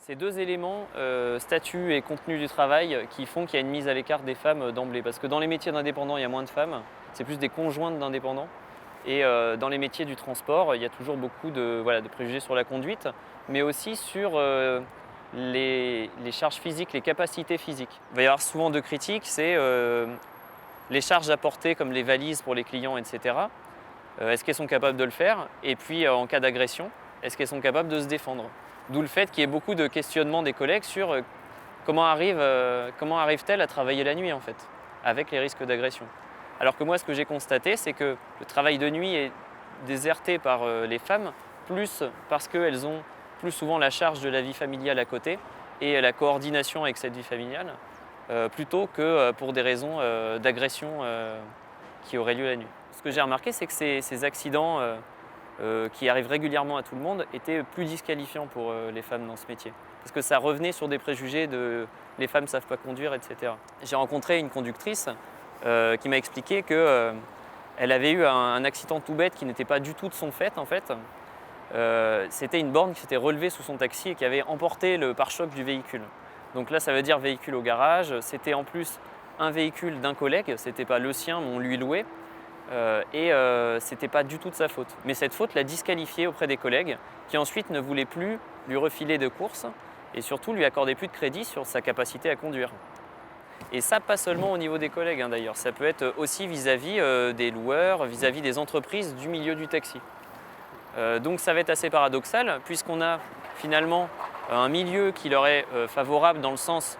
C'est deux éléments, statut et contenu du travail, qui font qu'il y a une mise à l'écart des femmes d'emblée. Parce que dans les métiers d'indépendants, il y a moins de femmes, c'est plus des conjointes d'indépendants. Et dans les métiers du transport, il y a toujours beaucoup de préjugés sur la conduite, mais aussi sur les charges physiques, les capacités physiques. Il va y avoir souvent deux critiques, c'est les charges à porter comme les valises pour les clients, etc. Est-ce qu'elles sont capables de le faire? Et puis en cas d'agression, est-ce qu'elles sont capables de se défendre? D'où le fait qu'il y ait beaucoup de questionnements des collègues sur comment arrivent-elles à travailler la nuit en fait, avec les risques d'agression. Alors que moi, ce que j'ai constaté, c'est que le travail de nuit est déserté par les femmes, plus parce qu'elles ont plus souvent la charge de la vie familiale à côté et la coordination avec cette vie familiale, plutôt que pour des raisons d'agression qui auraient lieu la nuit. Ce que j'ai remarqué, c'est que ces accidents qui arrivent régulièrement à tout le monde étaient plus disqualifiants pour les femmes dans ce métier. Parce que ça revenait sur des préjugés de les femmes ne savent pas conduire, etc. J'ai rencontré une conductrice qui m'a expliqué qu'elle avait eu un accident tout bête qui n'était pas du tout de son fait en fait. C'était une borne qui s'était relevée sous son taxi et qui avait emporté le pare-choc du véhicule. Donc là, ça veut dire véhicule au garage. C'était en plus un véhicule d'un collègue, c'était pas le sien, mais on lui louait. C'était pas du tout de sa faute. Mais cette faute l'a disqualifiée auprès des collègues qui ensuite ne voulaient plus lui refiler de course et surtout lui accorder plus de crédit sur sa capacité à conduire. Et ça, pas seulement au niveau des collègues d'ailleurs, ça peut être aussi vis-à-vis des loueurs, vis-à-vis des entreprises du milieu du taxi. Donc ça va être assez paradoxal puisqu'on a finalement un milieu qui leur est favorable dans le sens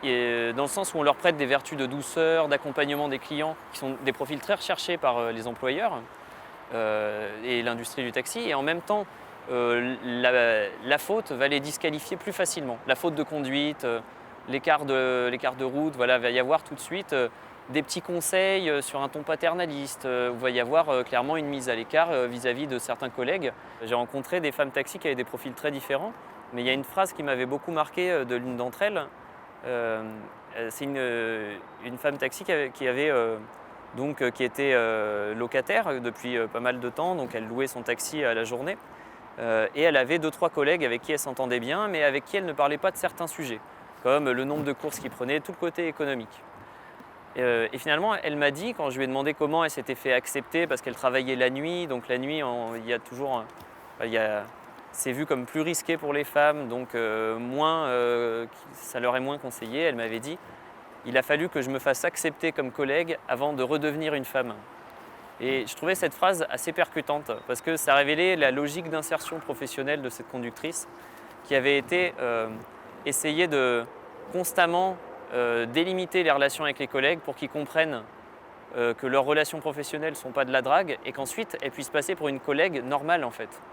où on leur prête des vertus de douceur, d'accompagnement des clients, qui sont des profils très recherchés par les employeurs et l'industrie du taxi. Et en même temps, la faute va les disqualifier plus facilement. La faute de conduite, l'écart de route, voilà, va y avoir tout de suite des petits conseils sur un ton paternaliste. Il va y avoir clairement une mise à l'écart vis-à-vis de certains collègues. J'ai rencontré des femmes taxis qui avaient des profils très différents, mais il y a une phrase qui m'avait beaucoup marqué de l'une d'entre elles. C'est une femme taxi qui était locataire depuis pas mal de temps, donc elle louait son taxi à la journée. Et elle avait 2-3 collègues avec qui elle s'entendait bien, mais avec qui elle ne parlait pas de certains sujets, comme le nombre de courses qu'ils prenaient, tout le côté économique. Et finalement, elle m'a dit, quand je lui ai demandé comment elle s'était fait accepter, parce qu'elle travaillait la nuit, donc la nuit, il y a toujours... c'est vu comme plus risqué pour les femmes, donc ça leur est moins conseillé. Elle m'avait dit « Il a fallu que je me fasse accepter comme collègue avant de redevenir une femme ». Et je trouvais cette phrase assez percutante, parce que ça révélait la logique d'insertion professionnelle de cette conductrice, qui avait été essayer de constamment délimiter les relations avec les collègues pour qu'ils comprennent que leurs relations professionnelles ne sont pas de la drague et qu'ensuite elles puissent passer pour une collègue normale en fait.